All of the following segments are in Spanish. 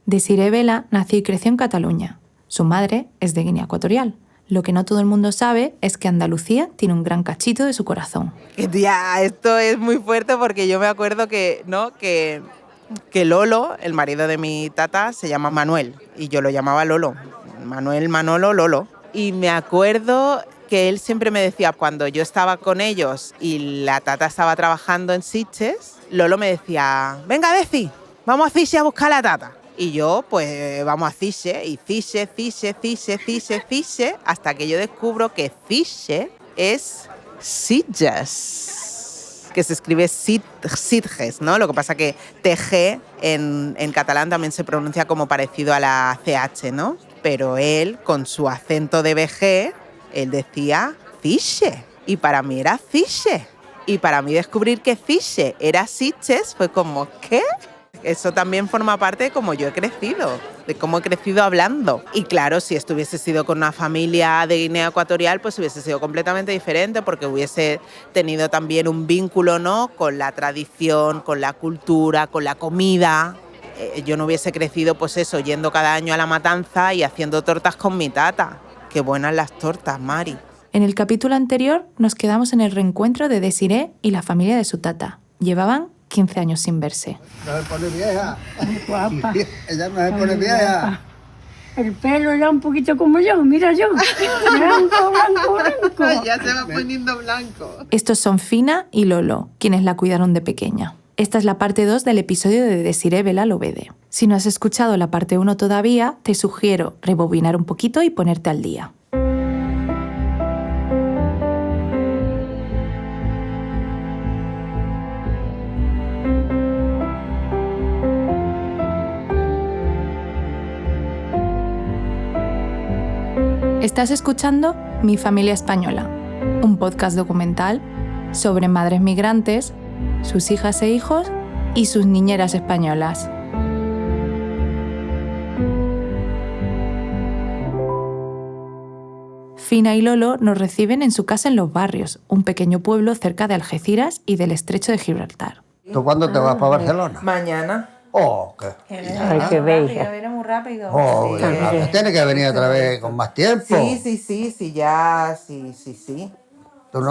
Desiré Vela nació y creció en Cataluña. Su madre es de Guinea Ecuatorial. Lo que no todo el mundo sabe es que Andalucía tiene un gran cachito de su corazón. Tía, esto es muy fuerte porque yo me acuerdo que Lolo, el marido de mi tata, se llama Manuel y yo lo llamaba Lolo. Manuel, Manolo, Lolo. Y me acuerdo que él siempre me decía, cuando yo estaba con ellos y la tata estaba trabajando en Sitges, Lolo me decía, venga, Deci, vamos a Sitges a buscar a la tata. Y yo, pues, vamos a Sitges, y Sitges, hasta que yo descubro que Sitges es Sitges, que se escribe Sitges, ¿no? Lo que pasa que TG en catalán también se pronuncia como parecido a la CH, ¿no? Pero él, con su acento de BG, él decía Sitges, y para mí era Sitges. Y para mí descubrir que Sitges era Sitges fue como, ¿qué? Eso también forma parte de cómo yo he crecido, de cómo he crecido hablando. Y claro, si esto hubiese sido con una familia de Guinea Ecuatorial, pues hubiese sido completamente diferente porque hubiese tenido también un vínculo, ¿no?, con la tradición, con la cultura, con la comida. Yo no hubiese crecido, pues eso, yendo cada año a la matanza y haciendo tortas con mi tata. Qué buenas las tortas, Mari. En el capítulo anterior nos quedamos en el reencuentro de Desiré y la familia de su tata. Llevaban 15 años sin verse. No se pone vieja. Muy guapa. Ella no se pone vieja. El pelo ya un poquito como yo, mira yo. Blanco. Ya se va poniendo blanco. Estos son Fina y Lolo, quienes la cuidaron de pequeña. Esta es la parte 2 del episodio de Desiré Vela Lobede. Si no has escuchado la parte 1 todavía, te sugiero rebobinar un poquito y ponerte al día. Estás escuchando Mi Familia Española, un podcast documental sobre madres migrantes, sus hijas e hijos y sus niñeras españolas. Fina y Lolo nos reciben en su casa en Los Barrios, un pequeño pueblo cerca de Algeciras y del Estrecho de Gibraltar. ¿Tú cuándo te vas para Barcelona? Mañana. Oh, qué. Ay, qué bella. Viene muy rápido. Oh, Sí. tiene que venir otra vez con más tiempo. Sí, ya, sí. Tú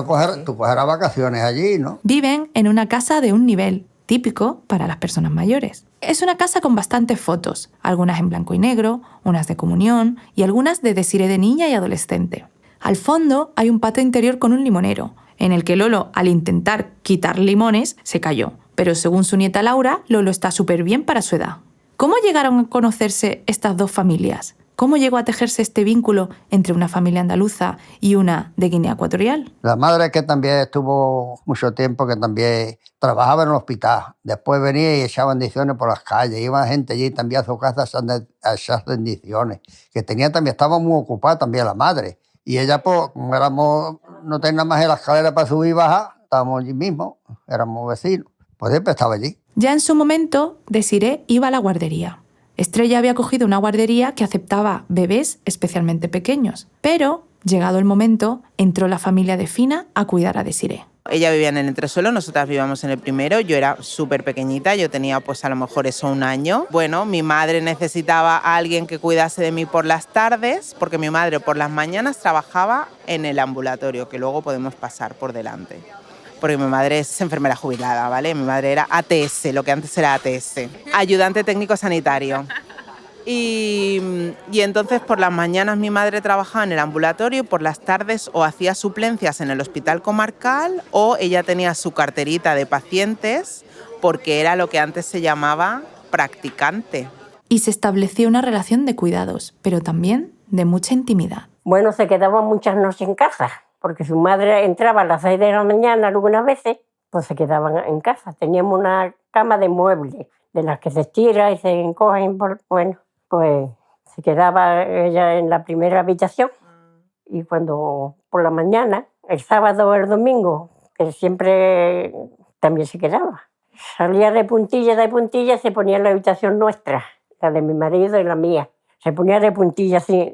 cogerás vacaciones allí, ¿no? Viven en una casa de un nivel, típico para las personas mayores. Es una casa con bastantes fotos, algunas en blanco y negro, unas de comunión y algunas de Desiré de niña y adolescente. Al fondo hay un patio interior con un limonero, en el que Lolo, al intentar quitar limones, se cayó. Pero según su nieta Laura, Lolo está súper bien para su edad. ¿Cómo llegaron a conocerse estas dos familias? ¿Cómo llegó a tejerse este vínculo entre una familia andaluza y una de Guinea Ecuatorial? La madre que también estuvo mucho tiempo, que también trabajaba en el hospital. Después venía y echaba bendiciones por las calles. Iba gente allí también a su casa a echar bendiciones. Que estaba muy ocupada también la madre. Y ella, pues, como no tenía más en la escalera para subir y bajar, estábamos allí mismo, éramos vecinos. Pues siempre estaba allí. Ya en su momento, Desiré iba a la guardería. Estrella había cogido una guardería que aceptaba bebés especialmente pequeños. Pero, llegado el momento, entró la familia de Fina a cuidar a Desiré. Ella vivía en el entresuelo, nosotras vivíamos en el primero. Yo era súper pequeñita, yo tenía pues a lo mejor eso 1 año. Bueno, mi madre necesitaba a alguien que cuidase de mí por las tardes, porque mi madre por las mañanas trabajaba en el ambulatorio, que luego podemos pasar por delante. Porque mi madre es enfermera jubilada, ¿vale? Mi madre era ATS, lo que antes era ATS, ayudante técnico sanitario. Y entonces por las mañanas mi madre trabajaba en el ambulatorio y por las tardes o hacía suplencias en el hospital comarcal o ella tenía su carterita de pacientes porque era lo que antes se llamaba practicante. Y se estableció una relación de cuidados, pero también de mucha intimidad. Bueno, se quedaba muchas noches en casa, porque su madre entraba a las 6 de la mañana algunas veces, pues se quedaban en casa. Teníamos una cama de muebles, de las que se estira y se encogen, bueno. Pues se quedaba ella en la primera habitación y cuando por la mañana, el sábado o el domingo, que siempre también se quedaba, salía de puntilla, se ponía en la habitación nuestra, la de mi marido y la mía. Se ponía de puntilla así,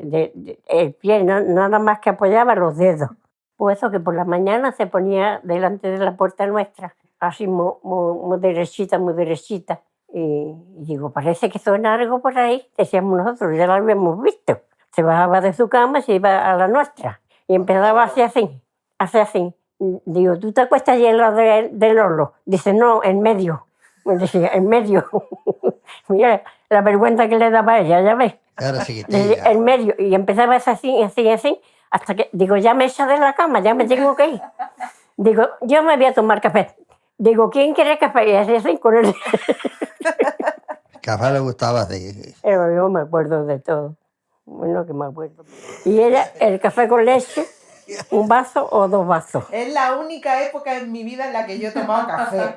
el pie, nada más que apoyaba los dedos. Pues eso que por la mañana se ponía delante de la puerta nuestra, así muy derechita, Y digo, parece que suena algo por ahí. Decíamos nosotros, ya lo habíamos visto. Se bajaba de su cama y se iba a la nuestra. Y empezaba así. Digo, ¿tú te acuestas allí en lo de Lolo? Dice, no, en medio. Me decía, en medio. Mira la vergüenza que le daba a ella, ya ves. Era chiquitilla. En medio. Y empezaba así, hasta que, digo, ya me echa de la cama, ya me tengo que ir. Digo, yo me voy a tomar café. Digo, ¿quién quiere café? Y así con él. Café le gustaba así. Pero yo me acuerdo de todo. Bueno, que me acuerdo. Y era el café con leche, un vaso o 2 vasos. Es la única época en mi vida en la que yo he tomado café.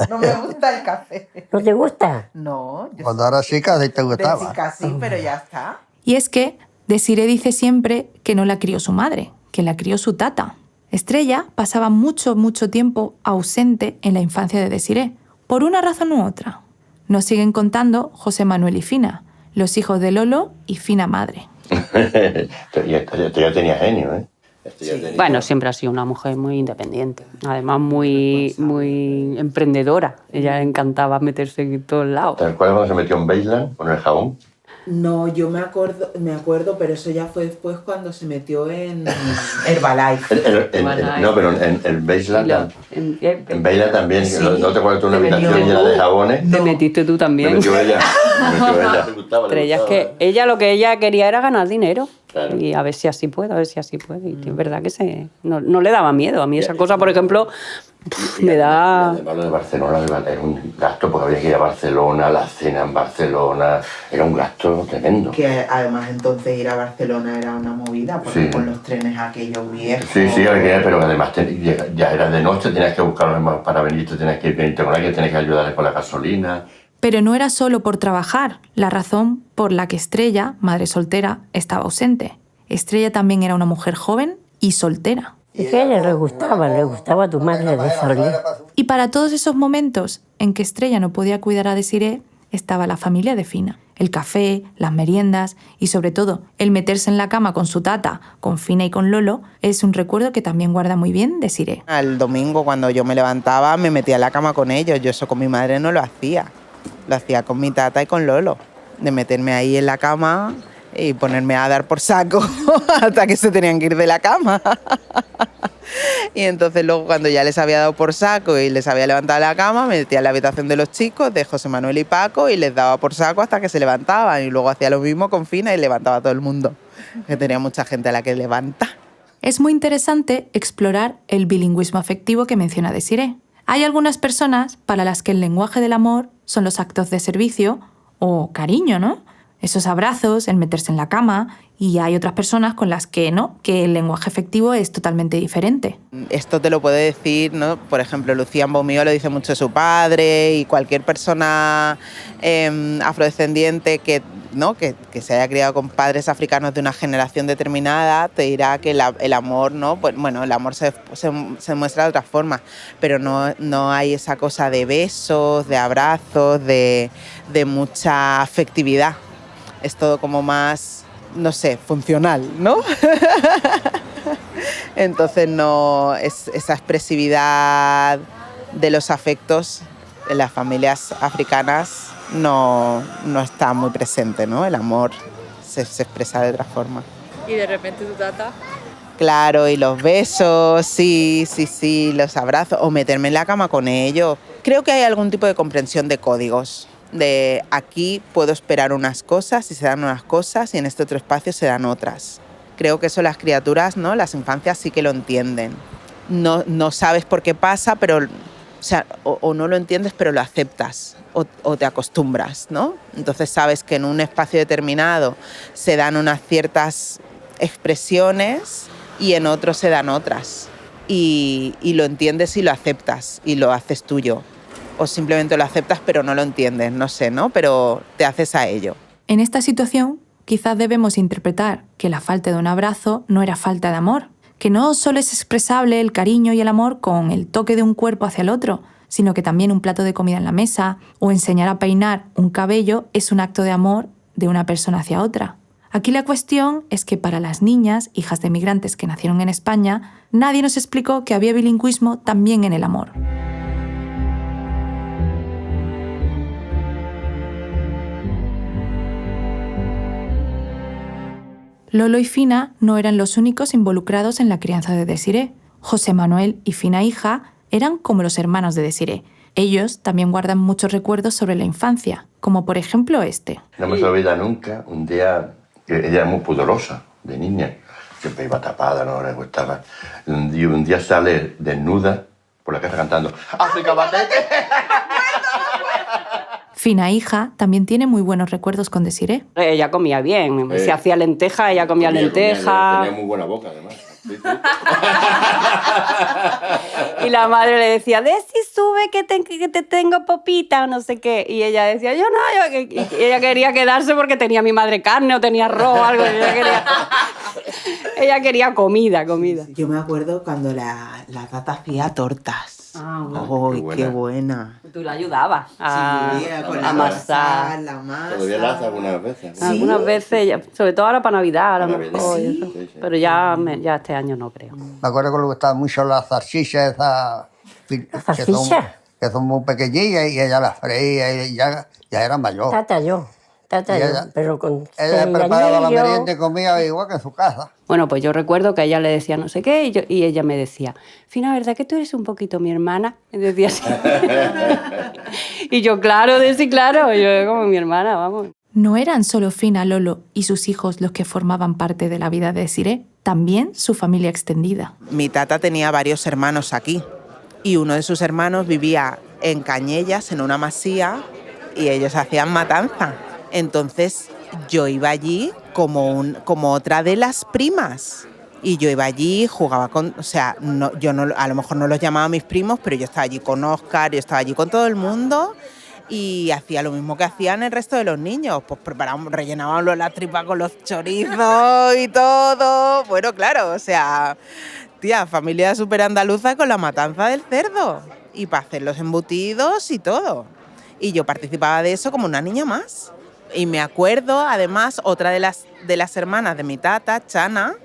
No me gusta el café. ¿No te gusta? No. Cuando era chica sí te gustaba. De chica sí, pero ya está. Y es que Desiré dice siempre que no la crió su madre, que la crió su tata. Estrella pasaba mucho tiempo ausente en la infancia de Desiré, por una razón u otra. Nos siguen contando José Manuel y Fina, los hijos de Lolo y Fina madre. Y esto ya tenía genio, ¿eh? Bueno, siempre ha sido una mujer muy independiente, además muy emprendedora. Ella le encantaba meterse en todos lados. ¿Te acuerdas cuando se metió en Baseland con el jabón? No, yo me acuerdo, pero eso ya fue después cuando se metió en Herbalife. No, pero en Baseland, en Baseland también. Sí. ¿No te acuerdas tú una Te habitación metiste llena tú. de jabones? Te metiste tú Me también. metió ella. Le gustaba. Pero ella es que ella lo que ella quería era ganar dinero. Claro. Y a ver si así puede, Y es verdad que no le daba miedo. A mí esa cosa, por ejemplo, me da... Además, lo de Barcelona era un gasto, porque había que ir a Barcelona, la cena en Barcelona, era un gasto tremendo. Que además entonces ir a Barcelona era una movida, porque Sí. con los trenes aquellos viejos... Sí, pero además ya era de noche, tenías que buscarlos para venir, tenías que venirte con alguien, tenías que ayudarles con la gasolina. Pero no era solo por trabajar la razón por la que Estrella, madre soltera, estaba ausente. Estrella también era una mujer joven y soltera. Y que a ella le gustaba a tu madre de salir. Y para todos esos momentos en que Estrella no podía cuidar a Desiré, estaba la familia de Fina. El café, las meriendas y sobre todo el meterse en la cama con su tata, con Fina y con Lolo, es un recuerdo que también guarda muy bien Desiré. Al domingo cuando yo me levantaba me metía en la cama con ellos. Yo eso con mi madre no lo hacía. Lo hacía con mi tata y con Lolo. De meterme ahí en la cama y ponerme a dar por saco hasta que se tenían que ir de la cama. Y entonces luego cuando ya les había dado por saco y les había levantado la cama, me metía en la habitación de los chicos, de José Manuel y Paco, y les daba por saco hasta que se levantaban. Y luego hacía lo mismo con Fina y levantaba a todo el mundo. Que tenía mucha gente a la que levanta. Es muy interesante explorar el bilingüismo afectivo que menciona Desiré. Hay algunas personas para las que el lenguaje del amor son los actos de servicio o cariño, ¿no? Esos abrazos, el meterse en la cama, y hay otras personas con las que no, que el lenguaje afectivo es totalmente diferente. Esto te lo puede decir, ¿no? Por ejemplo, Lucía Mbomío lo dice mucho de su padre, y cualquier persona afrodescendiente que se haya criado con padres africanos de una generación determinada te dirá que el amor, ¿no? Bueno, el amor se muestra de otras formas, pero no hay esa cosa de besos, de abrazos, de mucha afectividad. Es todo como más, no sé, funcional, ¿no? Entonces esa expresividad de los afectos en las familias africanas no está muy presente, ¿no? El amor se expresa de otra forma. Y de repente tu tata... Claro, y los besos, sí, los abrazos, o meterme en la cama con ellos. Creo que hay algún tipo de comprensión de códigos. De aquí puedo esperar unas cosas y se dan unas cosas y en este otro espacio se dan otras. Creo que eso las criaturas, ¿no? Las infancias sí que lo entienden. No sabes por qué pasa, pero o no lo entiendes, pero lo aceptas o te acostumbras, ¿no? Entonces sabes que en un espacio determinado se dan unas ciertas expresiones y en otro se dan otras. Y lo entiendes y lo aceptas y lo haces tuyo. O simplemente lo aceptas pero no lo entiendes, no sé, ¿no? Pero te haces a ello. En esta situación, quizás debemos interpretar que la falta de un abrazo no era falta de amor, que no solo es expresable el cariño y el amor con el toque de un cuerpo hacia el otro, sino que también un plato de comida en la mesa o enseñar a peinar un cabello es un acto de amor de una persona hacia otra. Aquí la cuestión es que para las niñas, hijas de migrantes que nacieron en España, nadie nos explicó que había bilingüismo también en el amor. Lolo y Fina no eran los únicos involucrados en la crianza de Desiré. José Manuel y Fina hija eran como los hermanos de Desiré. Ellos también guardan muchos recuerdos sobre la infancia, como por ejemplo este. No me se olvida nunca un día que ella era muy pudorosa de niña, siempre iba tapada, no le gustaba. Un día sale desnuda por la casa cantando ¡África, batete! Fina hija también tiene muy buenos recuerdos con Desiré. Ella comía bien, si hacía lenteja, ella comía lenteja. Tenía muy buena boca, además. Sí, sí. Y la madre le decía, Desi, sube que te tengo popita o no sé qué. Y ella decía, yo no, y ella quería quedarse porque tenía mi madre carne o tenía arroz o algo. Ella quería comida. Yo me acuerdo cuando la tata hacía tortas. Bueno, ¡Ay, qué buena! Tú la ayudabas Con la amasar. la masa. Todavía la hace algunas veces. Sí. Algunas veces, sobre todo ahora para Navidad, a lo Para Navidad, mejor. sí, Eso. sí, sí. Pero ya este año no creo. Me acuerdo que le gustaban mucho las salchichas esas ¿Salchicha? que son muy pequeñillas y ella las freía y ya era mayor. Tata yo, ella- pero con Ella 6 preparaba la añillos. merienda y comía igual que en su casa. Bueno, pues yo recuerdo que a ella le decía no sé qué y ella me decía, Fina, ¿verdad que tú eres un poquito mi hermana? Y decía así. Y yo, claro, Desi, claro, yo como mi hermana, vamos. No eran solo Fina, Lolo y sus hijos los que formaban parte de la vida de Desiré, también su familia extendida. Mi tata tenía varios hermanos aquí y uno de sus hermanos vivía en Cañellas, en una masía, y ellos hacían matanza. Entonces yo iba allí como otra de las primas. Y yo iba allí, jugaba con... O sea, yo no, a lo mejor no los llamaba mis primos, pero yo estaba allí con Óscar, yo estaba allí con todo el mundo y hacía lo mismo que hacían el resto de los niños. Pues rellenábamos la tripa con los chorizos y todo. Bueno, claro, o sea, tía, familia súper andaluza con la matanza del cerdo. Y para hacer los embutidos y todo. Y yo participaba de eso como una niña más. Y me acuerdo, además, otra de las hermanas de mi tata, Chana,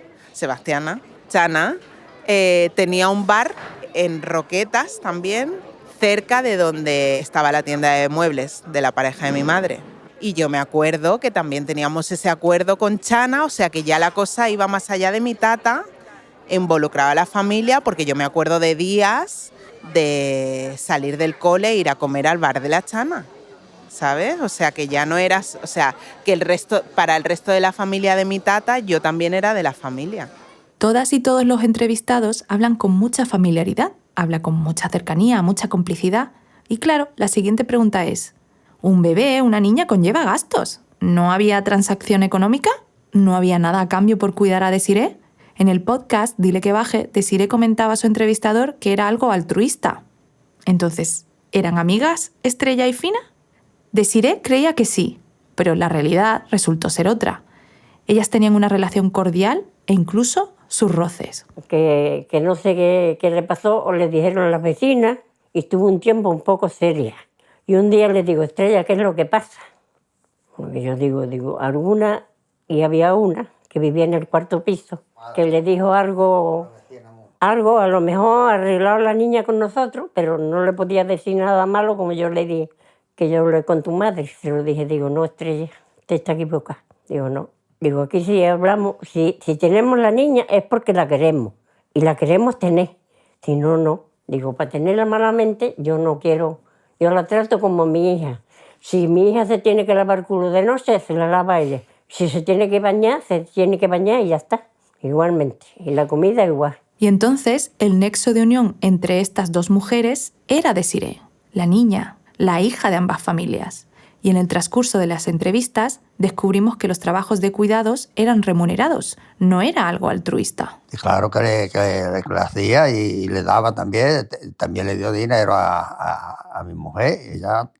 tenía un bar en Roquetas también, cerca de donde estaba la tienda de muebles de la pareja de mi madre. Y yo me acuerdo que también teníamos ese acuerdo con Chana, o sea que ya la cosa iba más allá de mi tata, involucraba a la familia, porque yo me acuerdo de días de salir del cole e ir a comer al bar de la Chana, ¿sabes? O sea que ya no eras, o sea, que para el resto de la familia de mi tata, yo también era de la familia. Todas y todos los entrevistados hablan con mucha familiaridad, hablan con mucha cercanía, mucha complicidad. Y claro, la siguiente pregunta es, ¿un bebé, una niña conlleva gastos? ¿No había transacción económica? ¿No había nada a cambio por cuidar a Desiré? En el podcast Dile que baje, Desiré comentaba a su entrevistador que era algo altruista. Entonces, ¿eran amigas Estrella y Fina? Desiré creía que sí, pero la realidad resultó ser otra. Ellas tenían una relación cordial e incluso sus roces. Que no sé qué le pasó o le dijeron a las vecinas y estuvo un tiempo un poco seria. Y un día le digo, Estrella, ¿qué es lo que pasa? Porque yo digo, alguna, y había una que vivía en el 4º piso, que le dijo algo, a lo mejor arreglado la niña con nosotros, pero no le podía decir nada malo como yo le dije, que yo hablé con tu madre. Se lo dije, digo, no, Estrella, usted está equivocada. Digo, no. Digo, aquí si hablamos, si tenemos la niña es porque la queremos, y la queremos tener. Si no, no. Digo, para tenerla malamente, yo no quiero, yo la trato como mi hija. Si mi hija se tiene que lavar el culo de noche, se la lava ella. Si se tiene que bañar, se tiene que bañar y ya está. Igualmente. Y la comida igual. Y entonces el nexo de unión entre estas dos mujeres era Desiré, la niña, la hija de ambas familias. Y en el transcurso de las entrevistas descubrimos que los trabajos de cuidados eran remunerados, no era algo altruista. Y claro que le hacía y le daba también le dio dinero a mi mujer.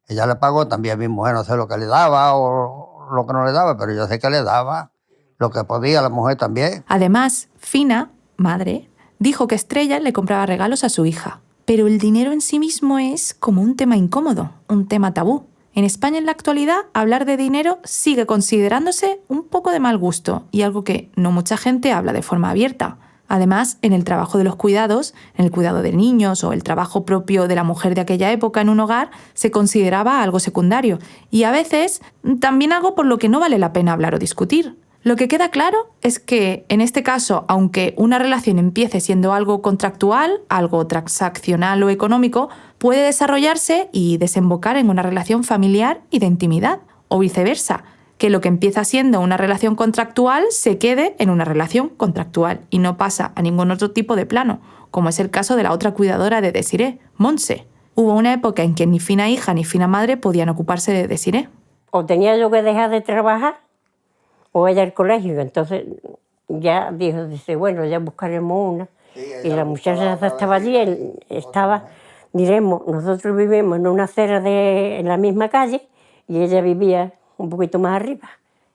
Ella le pagó también a mi mujer, no sé lo que le daba o lo que no le daba, pero yo sé que le daba lo que podía a la mujer también. Además, Fina, madre, dijo que Estrella le compraba regalos a su hija. Pero el dinero en sí mismo es como un tema incómodo, un tema tabú. En España en la actualidad, hablar de dinero sigue considerándose un poco de mal gusto y algo que no mucha gente habla de forma abierta. Además, en el trabajo de los cuidados, en el cuidado de niños o el trabajo propio de la mujer de aquella época en un hogar, se consideraba algo secundario y a veces también algo por lo que no vale la pena hablar o discutir. Lo que queda claro es que, en este caso, aunque una relación empiece siendo algo contractual, algo transaccional o económico, puede desarrollarse y desembocar en una relación familiar y de intimidad, o viceversa, que lo que empieza siendo una relación contractual se quede en una relación contractual y no pasa a ningún otro tipo de plano, como es el caso de la otra cuidadora de Desiré, Montse. Hubo una época en que ni fina hija ni fina madre podían ocuparse de Desiré. O tenía yo que dejar de trabajar o ella al colegio. Entonces ya dice, bueno, ya buscaremos una. Y la muchacha estaba allí, diremos, nosotros vivimos en una acera en la misma calle y ella vivía un poquito más arriba.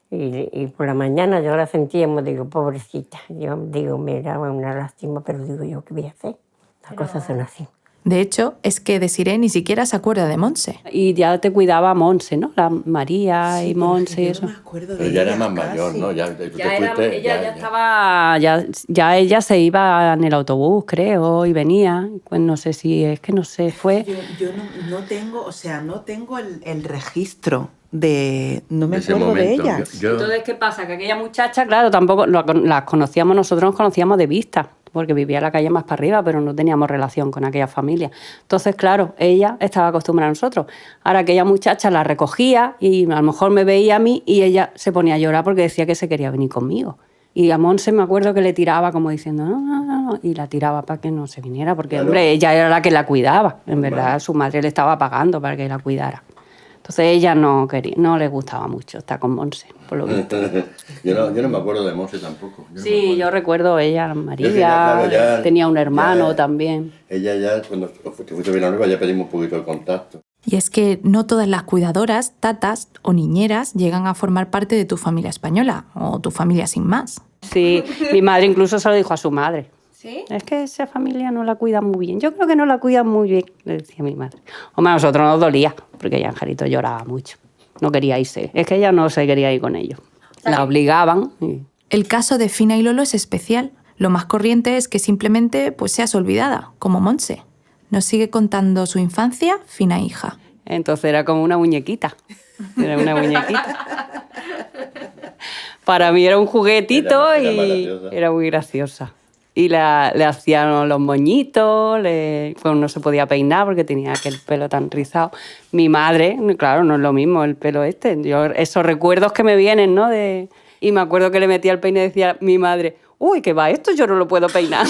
Y por la mañana yo la sentíamos, digo, pobrecita. Yo digo, me daba una lástima, pero digo yo, ¿qué voy a hacer? Las cosas son así. De hecho, es que Desiré ni siquiera se acuerda de Montse. Y ya te cuidaba Montse, ¿no? La María y Montse y eso. No me acuerdo de Pero ya era ella más mayor, casi. ¿no? Ya, tú te Ella fuiste, ya estaba, ya ella se iba en el autobús, creo, y venía. Pues no sé si, es que no sé, fue... Yo no tengo, o sea, no tengo el registro de... No me ese acuerdo de momento. ella. Entonces, ¿qué pasa? Que aquella muchacha, claro, tampoco las conocíamos, nosotros nos conocíamos de vista, porque vivía en la calle más para arriba, pero no teníamos relación con aquella familia. Entonces, claro, ella estaba acostumbrada a nosotros. Ahora, aquella muchacha la recogía y a lo mejor me veía a mí y ella se ponía a llorar porque decía que se quería venir conmigo. Y a Montse me acuerdo que le tiraba como diciendo, no, y la tiraba para que no se viniera, porque, Claro. hombre, ella era la que la cuidaba. En verdad, Vale. su madre le estaba pagando para que la cuidara. Entonces ella no le gustaba mucho estar con Montse, por lo visto. yo no me acuerdo de Monse tampoco. Yo no me Sí, acuerdo. yo recuerdo ella, María, claro, ya- tenía un hermano ya- también. Ella ya, cuando te fuiste bien arriba, ya pedimos un poquito de contacto. Y es que no todas las cuidadoras, tatas o niñeras llegan a formar parte de tu familia española o tu familia sin más. Sí, mi madre incluso se lo dijo a su madre. ¿Sí? Es que esa familia no la cuida muy bien. Yo creo que no la cuidan muy bien, le decía mi madre. Hombre, a nosotros nos dolía, porque ella, Angelito, lloraba mucho. No quería irse. Es que ella no se quería ir con ellos. La obligaban. El caso de Fina y Lolo es especial. Lo más corriente es que simplemente pues, seas olvidada, como Montse. Nos sigue contando su infancia, Fina hija. Entonces era como una muñequita. Era una muñequita. Para mí era un juguetito Era y maravillosa. era muy graciosa. Y le hacían los moñitos, pues no se podía peinar porque tenía aquel pelo tan rizado. Mi madre, claro, no es lo mismo el pelo este. Esos recuerdos que me vienen, ¿no? Y me acuerdo que le metía el peine y decía mi madre, uy, ¿qué va esto? Yo no lo puedo peinar.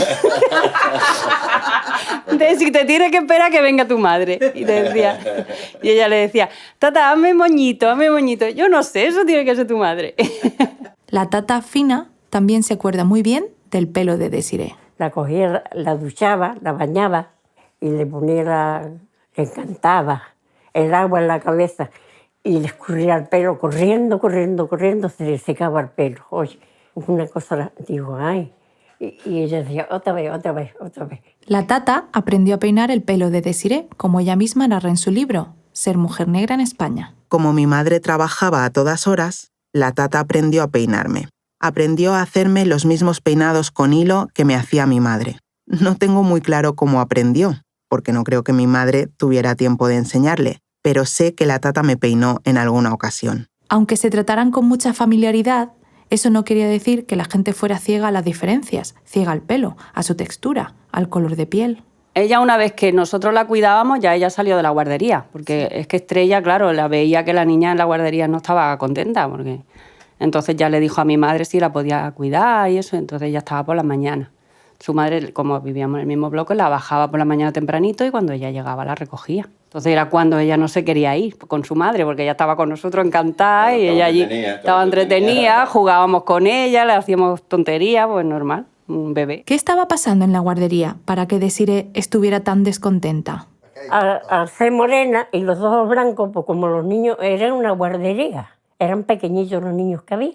Si te tienes que esperar que venga tu madre. Y ella le decía, tata, hazme moñito, hazme moñito. Yo no sé, eso tiene que ser tu madre. La tata Fina también se acuerda muy bien del pelo de Desiré. La cogía, la duchaba, la bañaba y le ponía le encantaba el agua en la cabeza y le escurría el pelo, corriendo, se le secaba el pelo. Oye, una cosa, digo, ay. Y ella decía, otra vez. La tata aprendió a peinar el pelo de Desiré, como ella misma narra en su libro, Ser mujer negra en España. Como mi madre trabajaba a todas horas, la tata aprendió a peinarme. Aprendió a hacerme los mismos peinados con hilo que me hacía mi madre. No tengo muy claro cómo aprendió, porque no creo que mi madre tuviera tiempo de enseñarle, pero sé que la tata me peinó en alguna ocasión. Aunque se trataran con mucha familiaridad, eso no quería decir que la gente fuera ciega a las diferencias, ciega al pelo, a su textura, al color de piel. Ella, una vez que nosotros la cuidábamos, ya ella salió de la guardería, porque es que Estrella, claro, la veía que la niña en la guardería no estaba contenta, porque entonces ya le dijo a mi madre si la podía cuidar y eso, entonces ella estaba por la mañana. Su madre, como vivíamos en el mismo bloque, la bajaba por la mañana tempranito y cuando ella llegaba la recogía. Entonces era cuando ella no se quería ir con su madre, porque ella estaba con nosotros encantada y ella allí estaba entretenida, jugábamos con ella, le hacíamos tonterías, pues normal, un bebé. ¿Qué estaba pasando en la guardería para que Desiré estuviera tan descontenta? Al ser morena y los ojos blancos, pues como los niños, era una guardería. Eran pequeñitos los niños que había.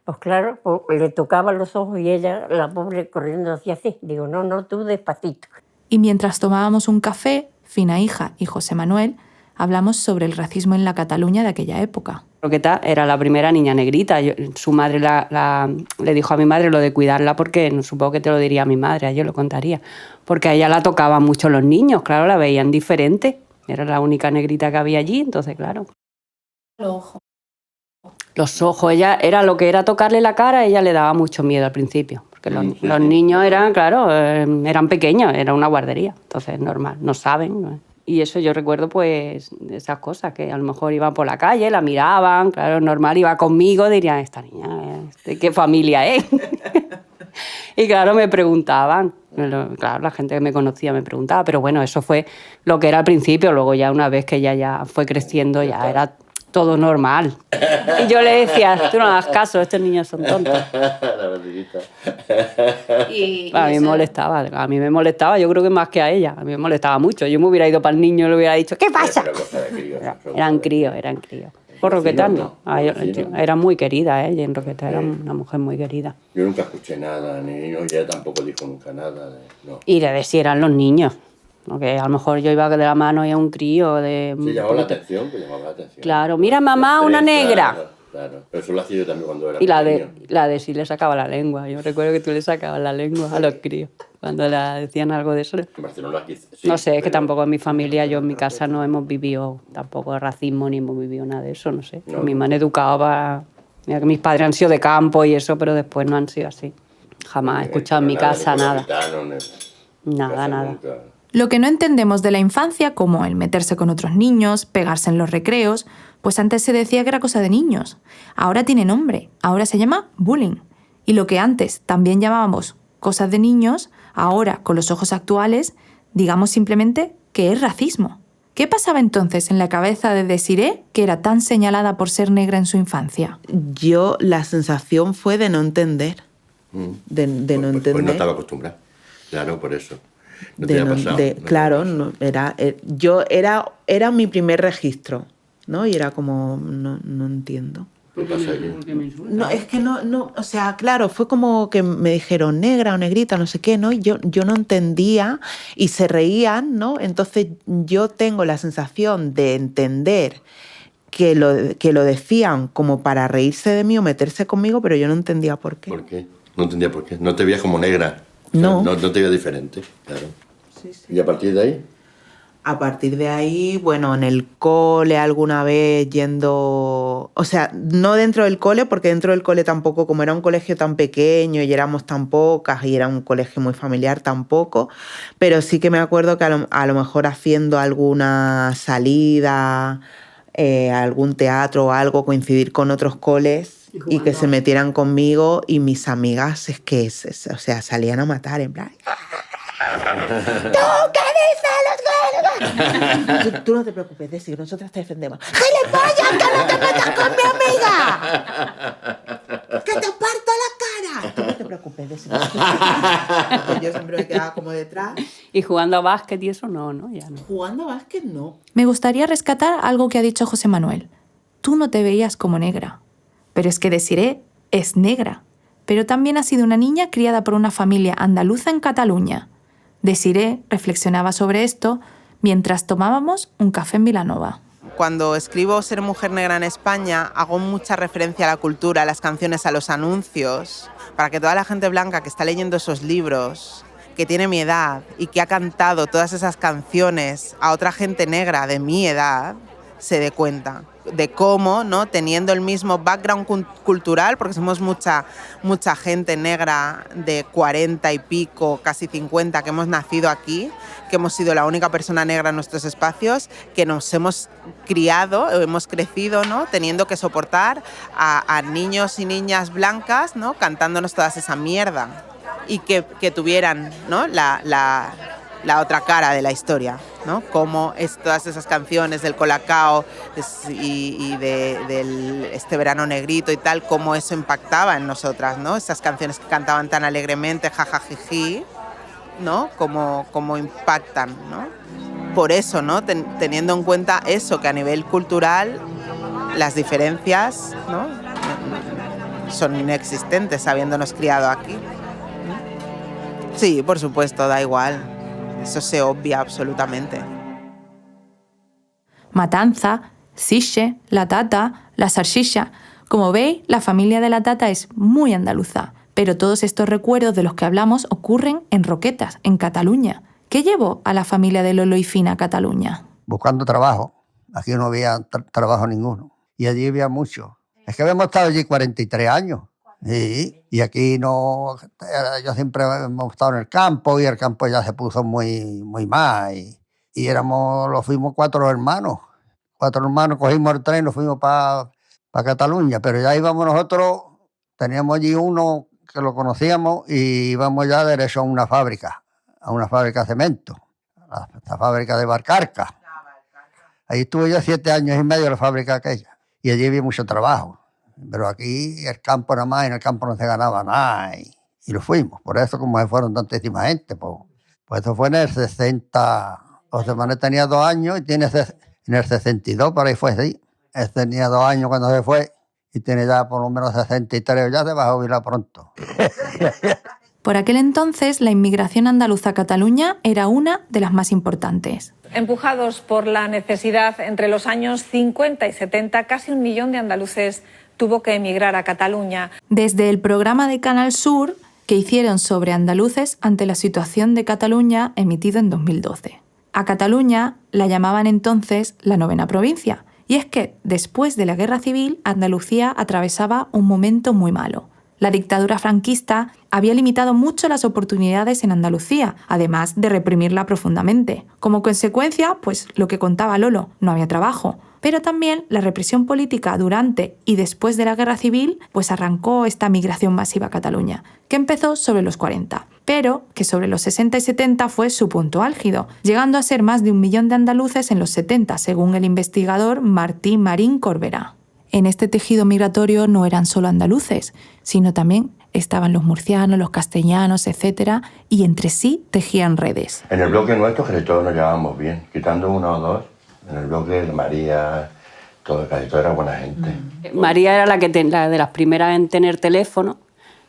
Pues claro, pues, le tocaban los ojos y ella, la pobre, corriendo hacia así. Digo, no, tú despacito. Y mientras tomábamos un café, Fina hija y José Manuel, hablamos sobre el racismo en la Cataluña de aquella época. Roqueta era la primera niña negrita. Su madre le dijo a mi madre lo de cuidarla porque no supongo que te lo diría a mi madre, a yo lo contaría. Porque a ella la tocaban mucho los niños, claro, la veían diferente. Era la única negrita que había allí, entonces claro. Los ojos, ella era lo que era tocarle la cara, a ella le daba mucho miedo al principio. Porque los niños eran, claro, eran pequeños, era una guardería, entonces es normal, no saben, ¿no? Y eso yo recuerdo, pues, esas cosas, que a lo mejor iban por la calle, la miraban, claro, normal, iba conmigo, dirían, esta niña, ¿de qué familia es? Y claro, me preguntaban, claro, la gente que me conocía me preguntaba, pero bueno, eso fue lo que era al principio, luego ya una vez que ella ya fue creciendo, ya era todo normal. Y yo le decía, tú no hagas caso, estos niños son tontos. La barriguita. A mí me molestaba, yo creo que más que a ella, a mí me molestaba mucho. Yo me hubiera ido para el niño y le hubiera dicho, ¿qué pasa? Eran críos. Por Roquetas no. Era muy querida, ella en Roquetas era una mujer muy querida. Yo nunca escuché nada, ni ella tampoco dijo nunca nada. No. Y de si eran los niños. Porque a lo mejor yo iba de la mano y a un crío de... Sí, llamaba la atención. Claro, mira mamá, una negra. Claro, pero eso lo hacía yo también cuando era Y pequeño. la de sí le sacaba la lengua. Yo recuerdo que tú le sacabas la lengua a los críos. Cuando le decían algo de eso. En Barcelona quizás, sí, No sé, es que pero- tampoco en mi familia, yo en mi casa no hemos vivido tampoco racismo ni hemos vivido nada de eso, no sé. No. A mí me han educado para... Mira que mis padres han sido de campo y eso, pero después no han sido así. Jamás he escuchado en mi casa nada. Nada. Lo que no entendemos de la infancia, como el meterse con otros niños, pegarse en los recreos, pues antes se decía que era cosa de niños. Ahora tiene nombre, ahora se llama bullying. Y lo que antes también llamábamos cosas de niños, ahora, con los ojos actuales, digamos simplemente que es racismo. ¿Qué pasaba entonces en la cabeza de Desirée, que era tan señalada por ser negra en su infancia? Yo, la sensación fue de no entender. De no entender. Pues no estaba acostumbrada. Claro, por eso. No te había pasado. Claro, no, era mi primer registro, ¿no? Y era como, no entiendo. ¿Qué pasa aquí? No, es que no, o sea, claro, fue como que me dijeron negra o negrita, no sé qué, ¿no? Y yo no entendía y se reían, ¿no? Entonces yo tengo la sensación de entender que lo decían como para reírse de mí o meterse conmigo, pero yo no entendía por qué. ¿Por qué? No entendía por qué. No te veías como negra. O sea, No. No te veías diferente, claro. Sí, sí. ¿Y a partir de ahí? A partir de ahí, bueno, en el cole alguna vez yendo... O sea, no dentro del cole, porque dentro del cole tampoco, como era un colegio tan pequeño y éramos tan pocas y era un colegio muy familiar tampoco, pero sí que me acuerdo que a lo mejor haciendo alguna salida, algún teatro o algo, coincidir con otros coles y que se metieran conmigo y mis amigas o sea, salían a matar en plan... Tú no te preocupes, Desi, nosotras te defendemos. ¡Gilipollas, que no te metas con mi amiga! ¡Que te parto la cara! Tú no te preocupes, Desi. Pues yo siempre me quedaba como detrás. Y jugando a básquet y eso no, ya no. Jugando a básquet, no. Me gustaría rescatar algo que ha dicho José Manuel. Tú no te veías como negra. Pero es que Desirée es negra. Pero también ha sido una niña criada por una familia andaluza en Cataluña. Desirée reflexionaba sobre esto mientras tomábamos un café en Vilanova. Cuando escribo Ser mujer negra en España, hago mucha referencia a la cultura, a las canciones, a los anuncios, para que toda la gente blanca que está leyendo esos libros, que tiene mi edad y que ha cantado todas esas canciones a otra gente negra de mi edad, se dé cuenta de cómo, ¿no? Teniendo el mismo background cultural, porque somos mucha gente negra de 40 y pico, casi 50, que hemos nacido aquí, que hemos sido la única persona negra en nuestros espacios, que nos hemos criado, hemos crecido, ¿no? Teniendo que soportar a niños y niñas blancas, ¿no? Cantándonos toda esa mierda. Y que tuvieran, ¿no? la otra cara de la historia, ¿no? Como todas esas canciones del Colacao y del Este verano negrito y tal, cómo eso impactaba en nosotras, ¿no? Esas canciones que cantaban tan alegremente, jajajiji, ¿no? Como impactan, ¿no? Por eso, ¿no? Teniendo en cuenta eso, que a nivel cultural las diferencias, ¿no? Son inexistentes, habiéndonos criado aquí. Sí, por supuesto, da igual. Eso se obvia absolutamente. Matanza, Siche, La Tata, La Salchicha. Como veis, la familia de La Tata es muy andaluza, pero todos estos recuerdos de los que hablamos ocurren en Roquetas, en Cataluña. ¿Qué llevó a la familia de Lolo y Fina a Cataluña? Buscando trabajo. Aquí no había trabajo ninguno. Y allí había mucho. Es que habíamos estado allí 43 años. Y aquí no, yo siempre hemos estado en el campo y el campo ya se puso muy, muy mal. Y fuimos 4 hermanos. 4 hermanos, cogimos el tren y nos fuimos para Cataluña. Pero ya íbamos nosotros, teníamos allí uno que lo conocíamos y íbamos ya derecho a una fábrica de cemento, la fábrica de Barcarca. Ahí estuve yo 7 años y medio en la fábrica aquella. Y allí vi mucho trabajo. Pero aquí el campo nada más, en el campo no se ganaba nada. Y lo fuimos. Por eso, como se fueron tantísima gente, pues eso fue en el 60. José Manuel tenía 2 años y en el 62, por ahí fue, sí. Él tenía 2 años cuando se fue y tiene ya por lo menos 63, ya se va a jubilar pronto. Por aquel entonces, la inmigración andaluza a Cataluña era una de las más importantes. Empujados por la necesidad, entre los años 50 y 70, casi 1 millón de andaluces tuvo que emigrar a Cataluña. Desde el programa de Canal Sur que hicieron sobre andaluces ante la situación de Cataluña, emitido en 2012. A Cataluña la llamaban entonces la 9ª provincia. Y es que, después de la Guerra Civil, Andalucía atravesaba un momento muy malo. La dictadura franquista había limitado mucho las oportunidades en Andalucía, además de reprimirla profundamente. Como consecuencia, pues lo que contaba Lolo, no había trabajo. Pero también la represión política durante y después de la Guerra Civil pues arrancó esta migración masiva a Cataluña, que empezó sobre los 40, pero que sobre los 60 y 70 fue su punto álgido, llegando a ser más de 1 millón de andaluces en los 70, según el investigador Martí Marín Corberá. En este tejido migratorio no eran solo andaluces, sino también estaban los murcianos, los castellanos, etc., y entre sí tejían redes. En el bloque nuestro casi todos nos llevábamos bien, quitando 1 o 2. En el bloque de María, casi todo era buena gente. María era la de las primeras en tener teléfono,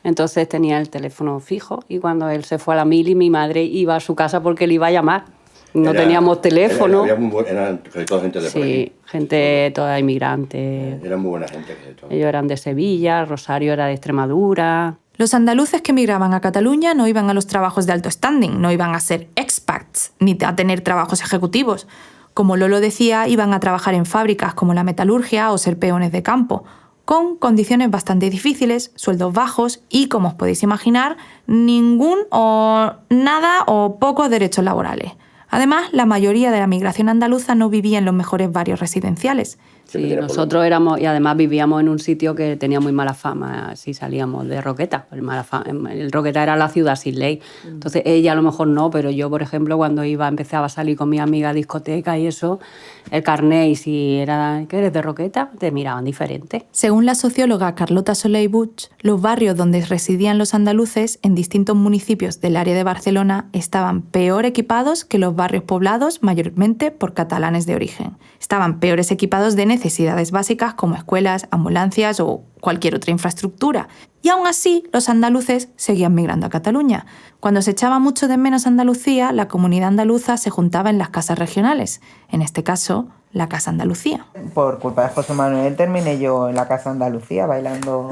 entonces tenía el teléfono fijo y cuando él se fue a la mili, mi madre iba a su casa porque le iba a llamar. No teníamos teléfono. Eran casi toda gente de por aquí. Sí, gente toda inmigrante. Eran muy buena gente. Casi todos. Ellos eran de Sevilla, Rosario era de Extremadura. Los andaluces que emigraban a Cataluña no iban a los trabajos de alto standing, no iban a ser expats, ni a tener trabajos ejecutivos. Como Lolo decía, iban a trabajar en fábricas como la metalurgia o ser peones de campo, con condiciones bastante difíciles, sueldos bajos y, como os podéis imaginar, ningún o nada o pocos derechos laborales. Además, la mayoría de la migración andaluza no vivía en los mejores barrios residenciales. Sí, nosotros éramos, y además vivíamos en un sitio que tenía muy mala fama si salíamos de Roqueta. El Roqueta era la ciudad sin ley. Entonces ella a lo mejor no, pero yo, por ejemplo, cuando empezaba a salir con mi amiga a discoteca y eso, el carné, y si era que eres de Roqueta, te miraban diferente. Según la socióloga Carlota Soler Buch, los barrios donde residían los andaluces en distintos municipios del área de Barcelona estaban peor equipados que los barrios poblados mayormente por catalanes de origen. Estaban peores equipados de necesidades básicas como escuelas, ambulancias o cualquier otra infraestructura. Y aún así, los andaluces seguían migrando a Cataluña. Cuando se echaba mucho de menos Andalucía, la comunidad andaluza se juntaba en las casas regionales. En este caso, la Casa Andalucía. Por culpa de José Manuel terminé yo en la Casa Andalucía bailando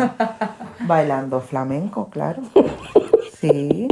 flamenco, claro. Sí.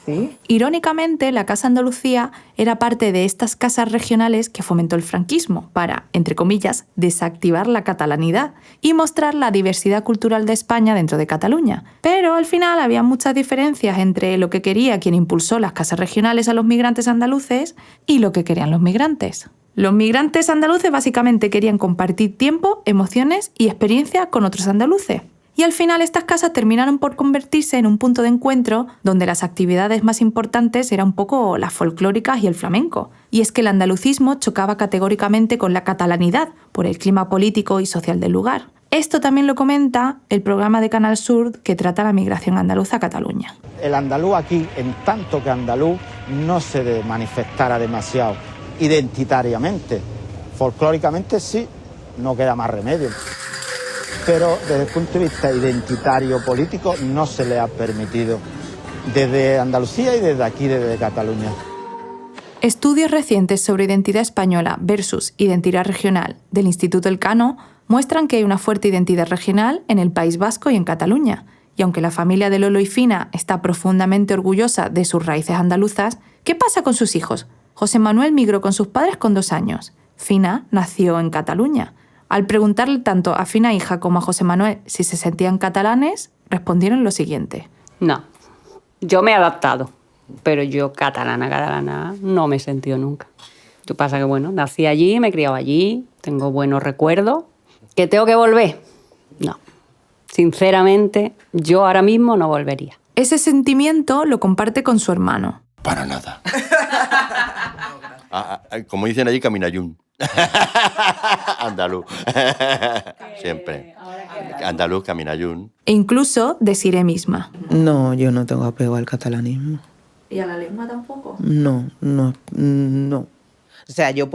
Sí. Irónicamente, la Casa Andalucía era parte de estas casas regionales que fomentó el franquismo para, entre comillas, desactivar la catalanidad y mostrar la diversidad cultural de España dentro de Cataluña. Pero al final había muchas diferencias entre lo que quería quien impulsó las casas regionales a los migrantes andaluces y lo que querían los migrantes. Los migrantes andaluces básicamente querían compartir tiempo, emociones y experiencia con otros andaluces. Y al final estas casas terminaron por convertirse en un punto de encuentro donde las actividades más importantes eran un poco las folclóricas y el flamenco. Y es que el andalucismo chocaba categóricamente con la catalanidad por el clima político y social del lugar. Esto también lo comenta el programa de Canal Sur que trata la migración andaluza a Cataluña. El andaluz aquí, en tanto que andaluz, no se manifestara demasiado identitariamente. Folclóricamente sí, no queda más remedio. Pero desde el punto de vista identitario político no se le ha permitido desde Andalucía y desde aquí, desde Cataluña. Estudios recientes sobre identidad española versus identidad regional del Instituto Elcano muestran que hay una fuerte identidad regional en el País Vasco y en Cataluña. Y aunque la familia de Lolo y Fina está profundamente orgullosa de sus raíces andaluzas, ¿qué pasa con sus hijos? José Manuel migró con sus padres con 2 años. Fina nació en Cataluña. Al preguntarle tanto a Fina Hija como a José Manuel si se sentían catalanes, respondieron lo siguiente. No, yo me he adaptado, pero yo catalana no me he sentido nunca. Lo que pasa que, bueno, nací allí, me he criado allí, tengo buenos recuerdos. ¿Que tengo que volver? No. Sinceramente, yo ahora mismo no volvería. Ese sentimiento lo comparte con su hermano. Para nada. Como dicen allí, caminayún. Andaluz. Siempre. Andaluz, caminayún. E incluso Desiré misma. No, yo no tengo apego al catalanismo. ¿Y a la lengua tampoco? No. O sea, yo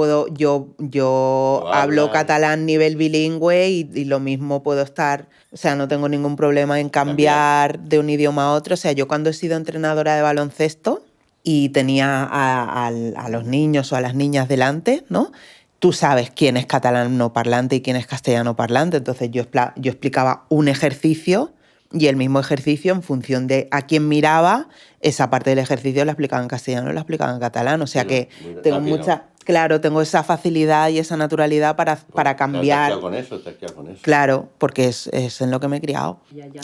hablo catalán nivel bilingüe y lo mismo puedo estar... O sea, no tengo ningún problema en cambiar de un idioma a otro. O sea, yo cuando he sido entrenadora de baloncesto y tenía a los niños o a las niñas delante, ¿no? Tú sabes quién es catalano parlante y quién es castellano parlante. Entonces yo explicaba un ejercicio y el mismo ejercicio, en función de a quién miraba, esa parte del ejercicio la explicaba en castellano y la explicaba en catalán. O sea que tengo esa facilidad y esa naturalidad para cambiar. Te has quedado con eso. Claro, porque es en lo que me he criado.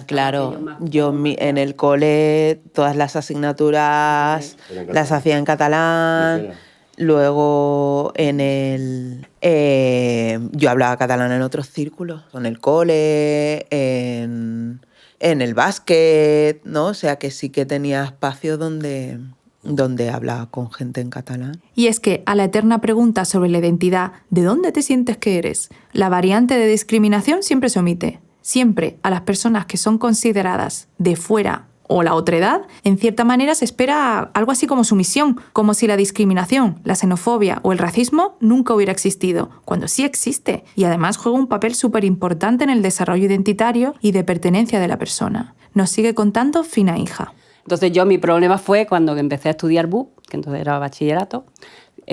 Claro, yo en el cole todas las asignaturas las hacía en catalán. Luego yo hablaba catalán en otros círculos, en el cole, en el básquet, ¿no? O sea que sí que tenía espacios donde hablaba con gente en catalán. Y es que a la eterna pregunta sobre la identidad, ¿de dónde te sientes que eres?, la variante de discriminación siempre se omite. Siempre a las personas que son consideradas de fuera o la otredad, en cierta manera se espera algo así como sumisión, como si la discriminación, la xenofobia o el racismo nunca hubiera existido, cuando sí existe, y además juega un papel súper importante en el desarrollo identitario y de pertenencia de la persona. Nos sigue contando Fina Hija. Entonces mi problema fue cuando empecé a estudiar BUP, que entonces era bachillerato,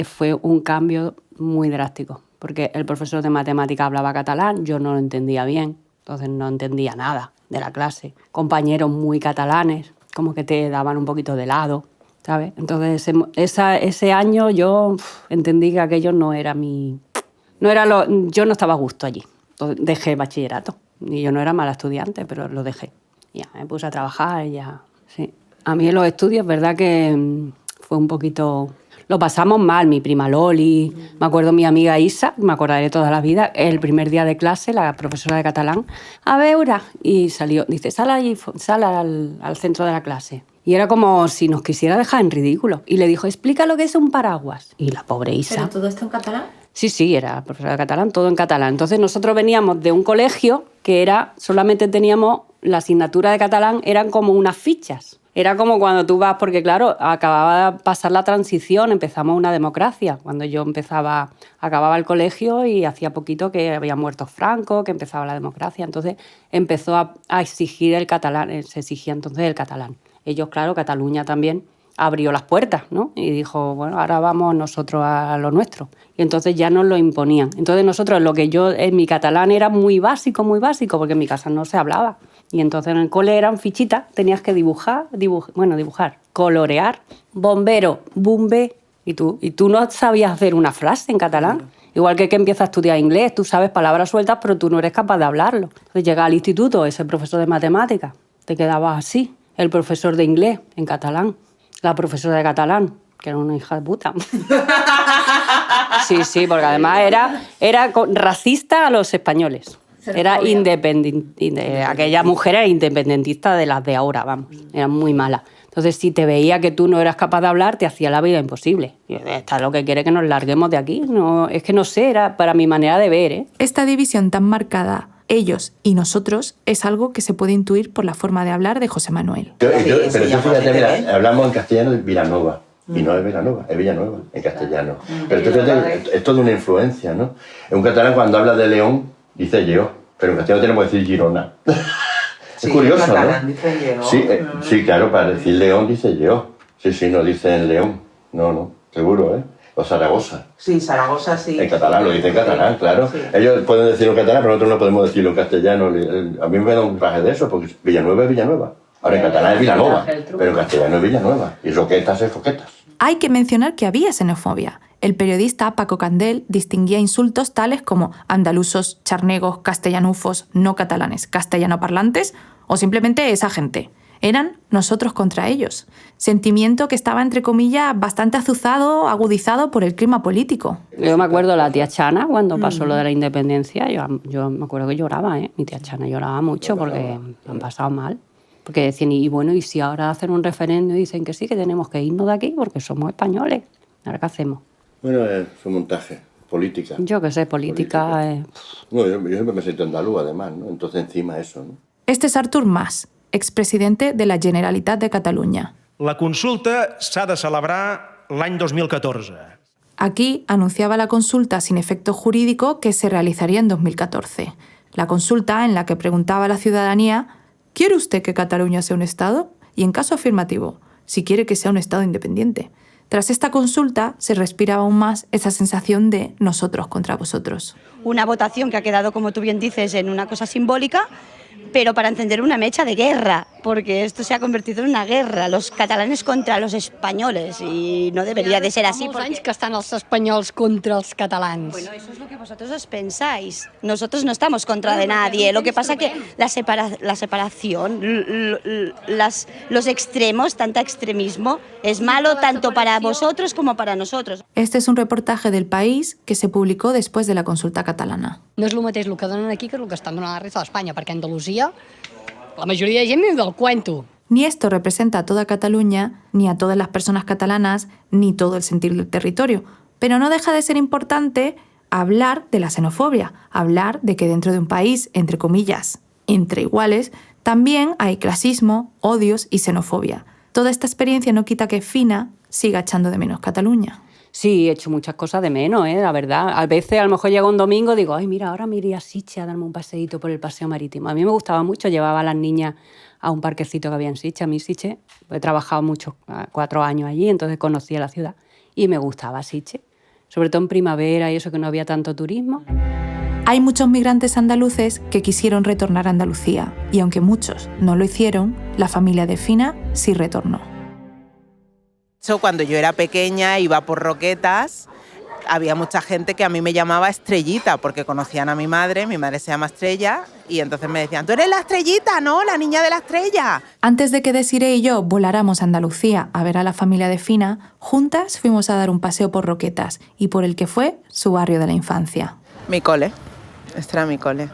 fue un cambio muy drástico, porque el profesor de matemáticas hablaba catalán, yo no lo entendía bien, entonces no entendía nada de la clase. Compañeros muy catalanes, como que te daban un poquito de lado, ¿sabes? Entonces ese año yo entendí que aquello no era yo no estaba a gusto allí. Entonces dejé bachillerato. Y yo no era mala estudiante, pero lo dejé. Ya me puse a trabajar y ya, sí. A mí en los estudios, es verdad que fue un poquito... Lo pasamos mal, mi prima Loli, me acuerdo mi amiga Isa, me acordaré toda la vida, el primer día de clase, la profesora de catalán, a veure, y salió, dice, sal al centro de la clase. Y era como si nos quisiera dejar en ridículo. Y le dijo, explica lo que es un paraguas. Y la pobre Isa... ¿Pero todo esto en catalán? Sí, era profesora de catalán, todo en catalán. Entonces nosotros veníamos de un colegio que solamente teníamos la asignatura de catalán, eran como unas fichas. Era como cuando tú vas, porque claro, acababa de pasar la transición, empezamos una democracia. Cuando yo acababa el colegio y hacía poquito que había muerto Franco, que empezaba la democracia. Entonces empezó a exigir el catalán, se exigía entonces el catalán. Ellos, claro, Cataluña también abrió las puertas, ¿no? Y dijo, bueno, ahora vamos nosotros a lo nuestro. Y entonces ya nos lo imponían. Entonces nosotros, en mi catalán era muy básico, porque en mi casa no se hablaba. Y entonces en el cole eran fichitas, tenías que dibujar, colorear, bombero, bumbe. Y tú no sabías hacer una frase en catalán. Igual que empiezas a estudiar inglés, tú sabes palabras sueltas, pero tú no eres capaz de hablarlo. Entonces llega al instituto ese profesor de matemáticas, te quedabas así. El profesor de inglés en catalán, la profesora de catalán, que era una hija de puta. Sí, porque además era racista a los españoles. Era aquella mujer era independentista de las de ahora, vamos. Era muy mala. Entonces, si te veía que tú no eras capaz de hablar, te hacía la vida imposible. Y esta es lo que quiere que nos larguemos de aquí. No, es que no sé, era para mi manera de ver, ¿eh? Esta división tan marcada, ellos y nosotros, es algo que se puede intuir por la forma de hablar de José Manuel. Pero tú fíjate, mira, hablamos en castellano de Vilanova. Y no es Vilanova, es Villanueva, en castellano. Pero tú fíjate, es toda una influencia, ¿no? En un catalán, cuando habla de León, dice Lleó, pero en castellano tenemos que decir Girona. Es curioso, ¿no? Dice Lleó. Sí, claro, para decir León dice Lleó. Sí, no dicen León. No, seguro, ¿eh? O Zaragoza. Sí, Zaragoza sí. En catalán, lo dicen en catalán, claro. Sí. Ellos pueden decirlo en catalán, pero nosotros no podemos decirlo en castellano. A mí me da un traje de eso, porque Villanueva es Villanueva. Ahora en catalán es Vilanova, pero en castellano es Villanueva. Y roquetas es roquetas. Hay que mencionar que había xenofobia. El periodista Paco Candel distinguía insultos tales como andalusos, charnegos, castellanufos, no catalanes, castellanoparlantes o simplemente esa gente. Eran nosotros contra ellos. Sentimiento que estaba, entre comillas, bastante azuzado, agudizado por el clima político. Yo me acuerdo de la tía Chana cuando pasó lo de la independencia. Yo me acuerdo que lloraba, ¿eh? Mi tía Chana lloraba mucho porque han pasado mal. Porque decían, y bueno, ¿y si ahora hacen un referéndum y dicen que sí, que tenemos que irnos de aquí porque somos españoles? ¿Ahora qué hacemos? Bueno, es un montaje, política. Yo qué sé, política. No, yo siempre me siento andaluz, además, ¿no? Entonces, encima eso, ¿no? Este es Artur Mas, expresidente de la Generalitat de Cataluña. La consulta s'ha de celebrar l'any 2014. Aquí anunciaba la consulta sin efecto jurídico que se realizaría en 2014. La consulta en la que preguntaba a la ciudadanía: ¿quiere usted que Cataluña sea un Estado? Y en caso afirmativo, si quiere que sea un Estado independiente. Tras esta consulta se respiraba aún más esa sensación de nosotros contra vosotros. Una votación que ha quedado, como tú bien dices, en una cosa simbólica, pero para encender una mecha de guerra, porque esto se ha convertido en una guerra, los catalanes contra los españoles, y no debería de ser así. Porque que están los españoles contra los catalanes. Bueno, eso es lo que vosotros os pensáis. Nosotros no estamos contra de nadie. Lo que pasa es que la separación, los extremos, tanta extremismo, es malo tanto para vosotros como para nosotros. Este es un reportaje del País que se publicó después de la consulta catalana. No és el mateix el que donen aquí que el que estan donant a la resta d'Espanya, perquè a Andalusia la majoria de gent viu del cuento. Ni esto representa a toda Cataluña, ni a todas las personas catalanas, ni todo el sentir del territorio. Pero no deja de ser importante hablar de la xenofobia, hablar de que dentro de un país, entre comillas, entre iguales, también hay clasismo, odios y xenofobia. Toda esta experiencia no quita que Fina siga echando de menos Cataluña. Sí, he hecho muchas cosas de menos, la verdad. A veces, a lo mejor llega un domingo y digo, ay, mira, ahora me iría a Sitges a darme un paseíto por el paseo marítimo. A mí me gustaba mucho, llevaba a las niñas a un parquecito que había en Sitges. A mí Sitges, he trabajado mucho, 4 años allí, entonces conocía la ciudad y me gustaba Sitges. Sobre todo en primavera y eso, que no había tanto turismo. Hay muchos migrantes andaluces que quisieron retornar a Andalucía y aunque muchos no lo hicieron, la familia de Fina sí retornó. Cuando yo era pequeña, iba por Roquetas, había mucha gente que a mí me llamaba Estrellita, porque conocían a mi madre se llama Estrella, y entonces me decían, ¿tú eres la Estrellita, no? La niña de la estrella. Antes de que Desiree y yo voláramos a Andalucía a ver a la familia de Fina, juntas fuimos a dar un paseo por Roquetas y por el que fue su barrio de la infancia. Mi cole, este era mi cole.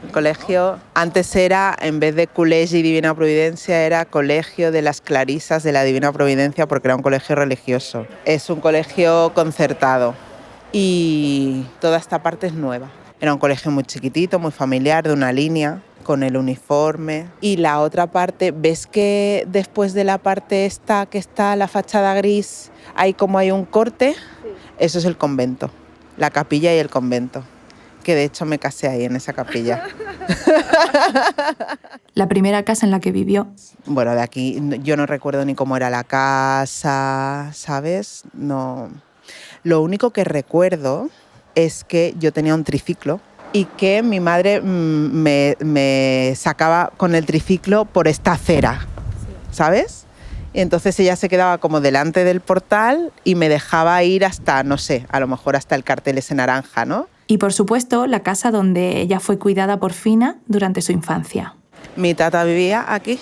El colegio antes era, en vez de Col·legi Divina Providencia, era Colegio de las Clarisas de la Divina Providencia, porque era un colegio religioso. Es un colegio concertado y toda esta parte es nueva. Era un colegio muy chiquitito, muy familiar, de una línea, con el uniforme. Y la otra parte, ¿ves que después de la parte esta que está la fachada gris, hay un corte? Sí. Eso es el convento, la capilla y el convento. Que de hecho me casé ahí, en esa capilla. La primera casa en la que vivió. Bueno, de aquí yo no recuerdo ni cómo era la casa, ¿sabes? No. Lo único que recuerdo es que yo tenía un triciclo y que mi madre me sacaba con el triciclo por esta acera, ¿sabes? Y entonces ella se quedaba como delante del portal y me dejaba ir hasta, no sé, a lo mejor hasta el cartel ese naranja, ¿no? Y por supuesto, la casa donde ella fue cuidada por Fina durante su infancia. Mi tata vivía aquí.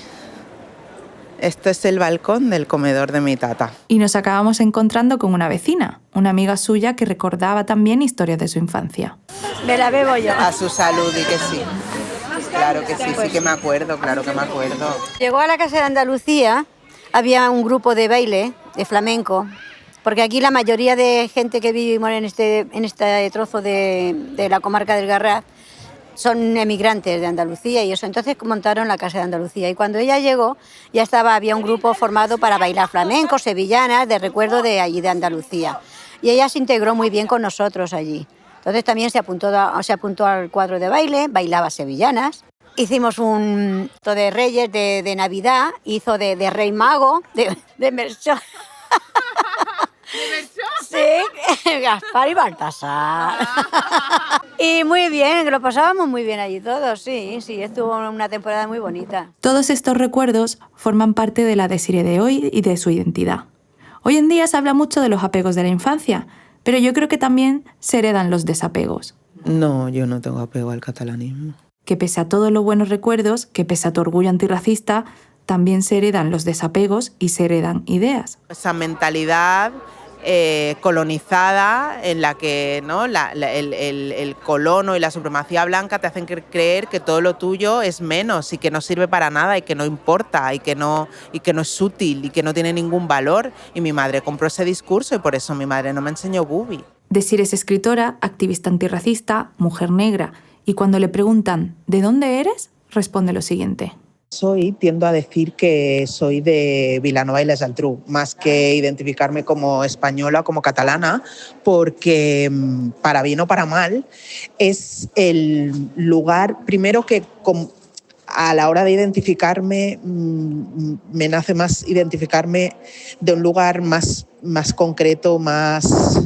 Esto es el balcón del comedor de mi tata. Y nos acabamos encontrando con una vecina, una amiga suya que recordaba también historias de su infancia. Me la bebo yo. A su salud, y que sí. Claro que sí, sí que me acuerdo, claro que me acuerdo. Llegó a la Casa de Andalucía, había un grupo de baile, de flamenco, porque aquí la mayoría de gente que vivimos en este trozo de la comarca del Garraf son emigrantes de Andalucía y eso. Entonces montaron la Casa de Andalucía y cuando ella llegó ya había un grupo formado para bailar flamenco, sevillanas, de recuerdo de allí de Andalucía. Y ella se integró muy bien con nosotros allí. Entonces también se apuntó al cuadro de baile, bailaba sevillanas. Hicimos un de Reyes, de Navidad, hizo de Rey Mago, de Melchor. Sí, Gaspar y Baltasar. Y muy bien, lo pasábamos muy bien allí todos, sí, estuvo una temporada muy bonita. Todos estos recuerdos forman parte de la Desiree de hoy y de su identidad. Hoy en día se habla mucho de los apegos de la infancia, Pero yo creo que también se heredan los desapegos. No, yo no tengo apego al catalanismo. Que pese a todos los buenos recuerdos, que pese a tu orgullo antirracista, también se heredan los desapegos y se heredan ideas. Esa mentalidad colonizada en la que, ¿no?, el colono y la supremacía blanca te hacen creer que todo lo tuyo es menos y que no sirve para nada y que no importa y que no es útil y que no tiene ningún valor. Y mi madre compró ese discurso y por eso mi madre no me enseñó Bubi. Desire es escritora, activista antirracista, mujer negra, y cuando le preguntan ¿de dónde eres?, responde lo siguiente. Tiendo a decir que soy de Vilanova i la Geltrú, más que identificarme como española o como catalana, porque para bien o para mal es el lugar, primero que a la hora de identificarme, me nace más identificarme de un lugar más concreto, más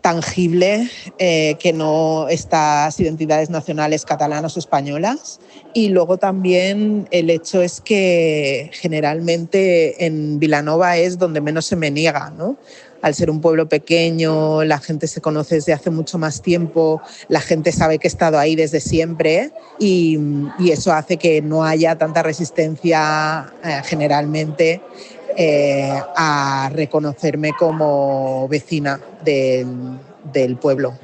tangible, que no estas identidades nacionales catalanas o españolas. Y luego también el hecho es que generalmente en Vilanova es donde menos se me niega, ¿no? Al ser un pueblo pequeño, la gente se conoce desde hace mucho más tiempo, la gente sabe que he estado ahí desde siempre y eso hace que no haya tanta resistencia generalmente a reconocerme como vecina del pueblo.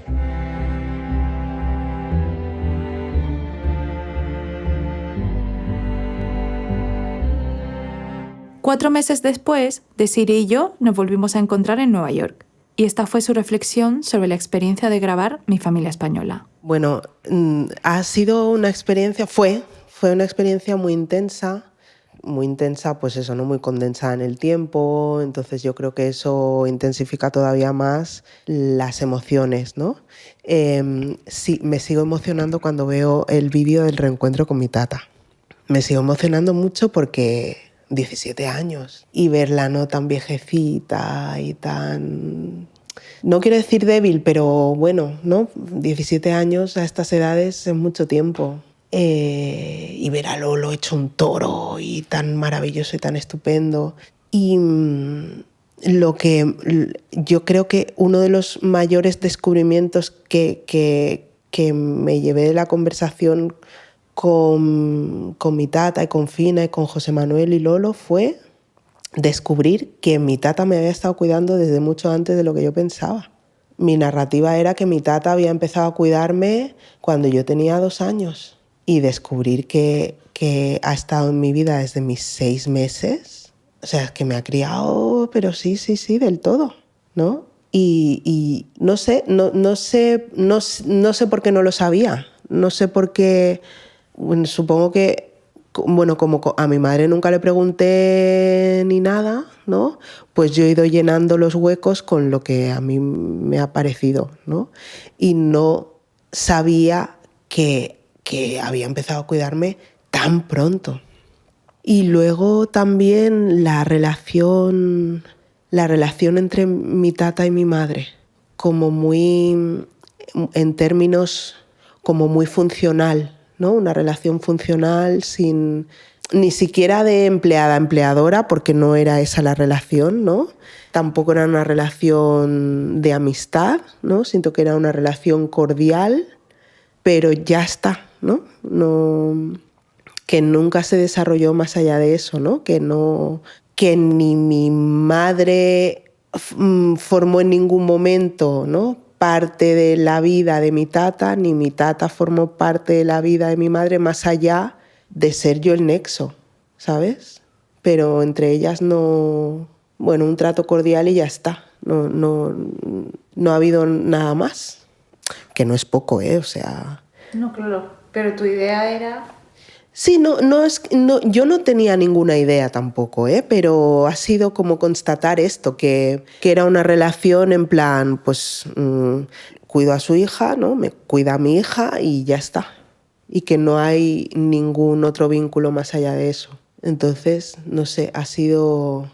Cuatro meses después, Desire y yo nos volvimos a encontrar en Nueva York. Y esta fue su reflexión sobre la experiencia de grabar Mi familia española. Bueno, ha sido una experiencia, fue una experiencia muy intensa, pues eso, ¿no? Muy condensada en el tiempo, entonces yo creo que eso intensifica todavía más las emociones, ¿no? Sí, me sigo emocionando cuando veo el vídeo del reencuentro con mi tata. Me sigo emocionando mucho porque 17 años y verla no tan viejecita y tan... No quiero decir débil, pero bueno, ¿no? 17 años a estas edades es mucho tiempo. Y ver a Lolo hecho un toro y tan maravilloso y tan estupendo. Y lo que yo creo que uno de los mayores descubrimientos que me llevé de la conversación con mi tata y con Fina y con José Manuel y Lolo fue descubrir que mi tata me había estado cuidando desde mucho antes de lo que yo pensaba. Mi narrativa era que mi tata había empezado a cuidarme cuando yo tenía 2 años y descubrir que ha estado en mi vida desde mis 6 meses, o sea, es que me ha criado, pero sí, del todo, ¿no? Y no sé por qué no lo sabía, no sé por qué. Bueno, supongo que, bueno, como a mi madre nunca le pregunté ni nada, ¿no? Pues yo he ido llenando los huecos con lo que a mí me ha parecido, ¿no? Y no sabía que había empezado a cuidarme tan pronto. Y luego también la relación entre mi tata y mi madre, como muy, en términos como muy funcional, ¿no? Una relación funcional sin ni siquiera de empleada-empleadora, porque no era esa la relación, ¿no? Tampoco era una relación de amistad, ¿no? Siento que era una relación cordial, pero ya está, ¿no? Que nunca se desarrolló más allá de eso, ¿no? Que ni mi madre formó en ningún momento, ¿no?, parte de la vida de mi tata, ni mi tata formó parte de la vida de mi madre, más allá de ser yo el nexo, ¿sabes? Pero entre ellas no... Bueno, un trato cordial y ya está. No ha habido nada más. Que no es poco, ¿eh? O sea... No, claro. Pero tu idea era... Sí, yo no tenía ninguna idea tampoco, ¿eh? Pero ha sido como constatar esto, que era una relación en plan, pues cuido a su hija, ¿no? Me cuida a mi hija y ya está. Y que no hay ningún otro vínculo más allá de eso. Entonces, no sé, ha sido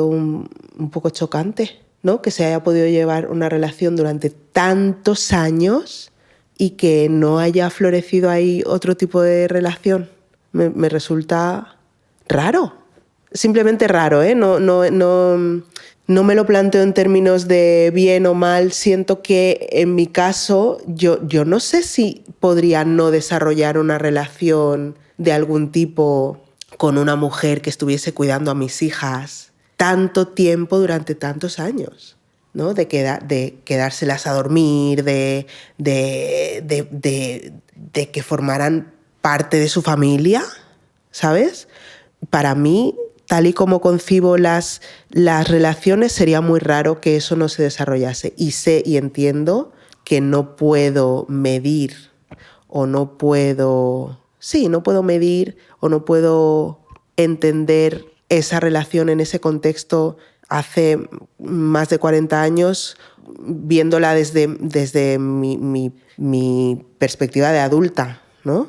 un poco chocante, ¿no? Que se haya podido llevar una relación durante tantos años y que no haya florecido ahí otro tipo de relación. Me resulta raro, simplemente raro, ¿eh? No no me lo planteo en términos de bien o mal. Siento que en mi caso yo no sé si podría no desarrollar una relación de algún tipo con una mujer que estuviese cuidando a mis hijas tanto tiempo durante tantos años, ¿no? De quedárselas a dormir, de que formaran parte de su familia, ¿sabes? Para mí, tal y como concibo las relaciones, sería muy raro que eso no se desarrollase. Y sé y entiendo que no puedo medir o no puedo medir o no puedo entender esa relación en ese contexto hace más de 40 años, viéndola desde mi perspectiva de adulta, ¿no?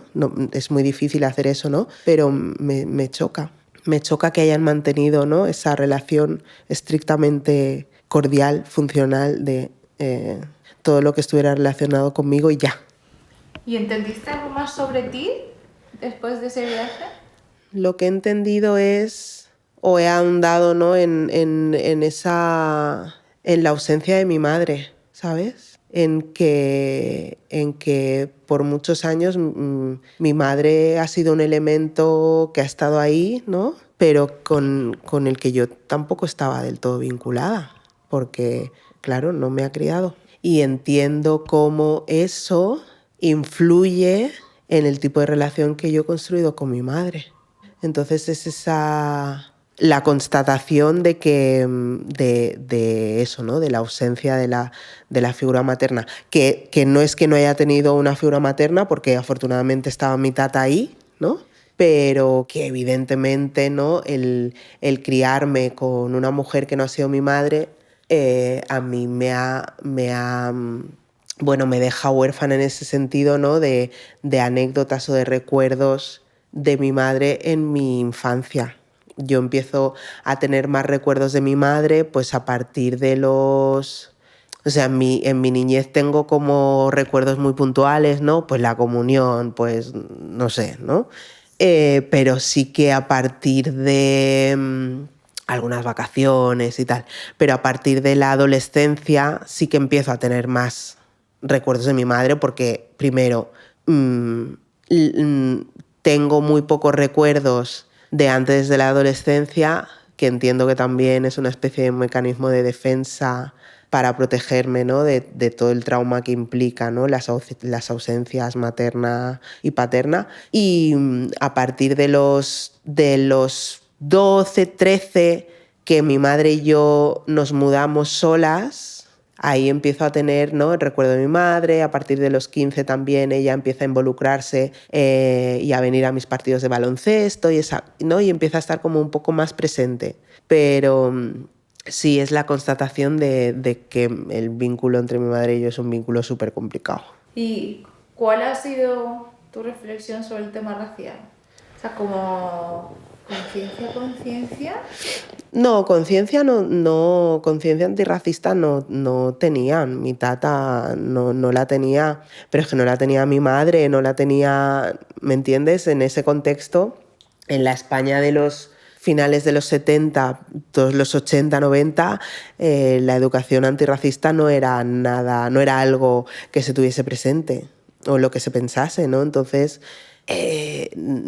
Es muy difícil hacer eso, ¿no? Pero me choca. Me choca que hayan mantenido, ¿no?, esa relación estrictamente cordial, funcional, de todo lo que estuviera relacionado conmigo y ya. ¿Y entendiste algo más sobre ti después de ese viaje? Lo que he entendido es, o he ahondado, ¿no?, en la ausencia de mi madre, ¿sabes? En que por muchos años mi madre ha sido un elemento que ha estado ahí, ¿no?, pero con el que yo tampoco estaba del todo vinculada, porque, claro, no me ha criado. Y entiendo cómo eso influye en el tipo de relación que yo he construido con mi madre. Entonces es la constatación de que de eso, ¿no?, de la ausencia de la figura materna, que no es que no haya tenido una figura materna, porque afortunadamente estaba mi tata ahí, ¿no?, pero que evidentemente, ¿no?, el criarme con una mujer que no ha sido mi madre, a mí me deja huérfana en ese sentido, ¿no?, de anécdotas o de recuerdos de mi madre en mi infancia. Yo empiezo a tener más recuerdos de mi madre pues a partir de los... O sea, en mi niñez tengo como recuerdos muy puntuales, ¿no? Pues la comunión, pues no sé, ¿no? Pero sí que a partir de algunas vacaciones y tal, pero a partir de la adolescencia sí que empiezo a tener más recuerdos de mi madre porque, primero, tengo muy pocos recuerdos de antes de la adolescencia, que entiendo que también es una especie de mecanismo de defensa para protegerme, ¿no?, de todo el trauma que implica, ¿no?, las ausencias materna y paterna. Y a partir de los 12, 13, que mi madre y yo nos mudamos solas, ahí empiezo a tener, ¿no?, el recuerdo de mi madre. A partir de los 15 también ella empieza a involucrarse y a venir a mis partidos de baloncesto ¿no?, y empieza a estar como un poco más presente. Pero sí, es la constatación de que el vínculo entre mi madre y yo es un vínculo súper complicado. ¿Y cuál ha sido tu reflexión sobre el tema racial? O sea, como... ¿Conciencia? No, conciencia no, conciencia antirracista no tenían. Mi tata no la tenía, pero es que no la tenía mi madre, no la tenía, ¿me entiendes? En ese contexto, en la España de los finales de los 70, todos los 80, 90, la educación antirracista no era nada, no era algo que se tuviese presente o lo que se pensase, ¿no? Entonces...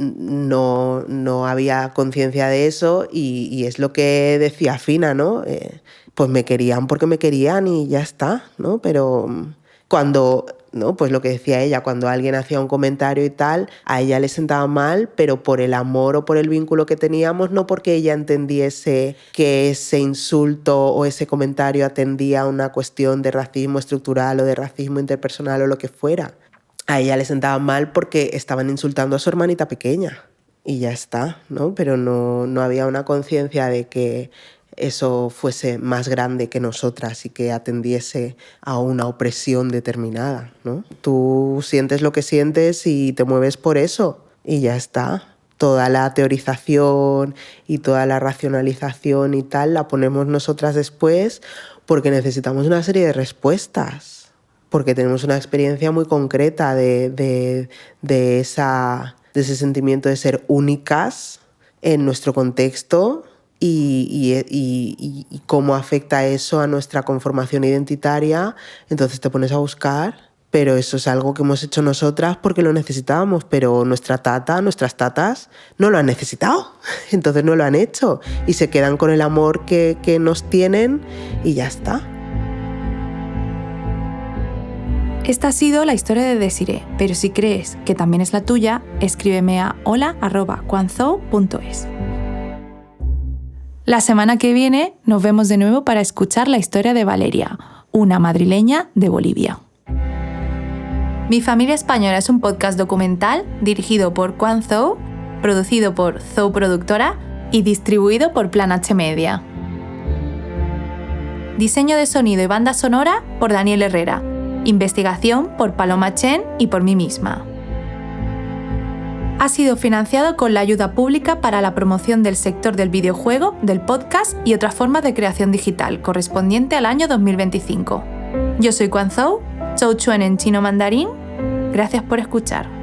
no había conciencia de eso y es lo que decía Fina, ¿no? Pues me querían porque me querían y ya está, ¿no? Pero cuando, ¿no?, pues lo que decía ella, cuando alguien hacía un comentario y tal, a ella le sentaba mal, pero por el amor o por el vínculo que teníamos, no porque ella entendiese que ese insulto o ese comentario atendía a una cuestión de racismo estructural o de racismo interpersonal o lo que fuera. A ella le sentaba mal porque estaban insultando a su hermanita pequeña y ya está, ¿no? Pero no había una conciencia de que eso fuese más grande que nosotras y que atendiese a una opresión determinada, ¿no? Tú sientes lo que sientes y te mueves por eso y ya está. Toda la teorización y toda la racionalización y tal la ponemos nosotras después porque necesitamos una serie de respuestas. Porque tenemos una experiencia muy concreta de ese sentimiento de ser únicas en nuestro contexto y cómo afecta eso a nuestra conformación identitaria. Entonces te pones a buscar, pero eso es algo que hemos hecho nosotras porque lo necesitábamos, pero nuestras tatas no lo han necesitado, entonces no lo han hecho y se quedan con el amor que nos tienen y ya está. Esta ha sido la historia de Desiree, pero si crees que también es la tuya, escríbeme a hola@quanzhou.es. La semana que viene nos vemos de nuevo para escuchar la historia de Valeria, una madrileña de Bolivia. Mi familia española es un podcast documental dirigido por Quan Zhou, producido por Zhou Productora y distribuido por Plan H Media. Diseño de sonido y banda sonora por Daniel Herrera. Investigación por Paloma Chen y por mí misma. Ha sido financiado con la ayuda pública para la promoción del sector del videojuego, del podcast y otras formas de creación digital, correspondiente al año 2025. Yo soy Quan Zhou, Zhou Chuen en chino mandarín. Gracias por escuchar.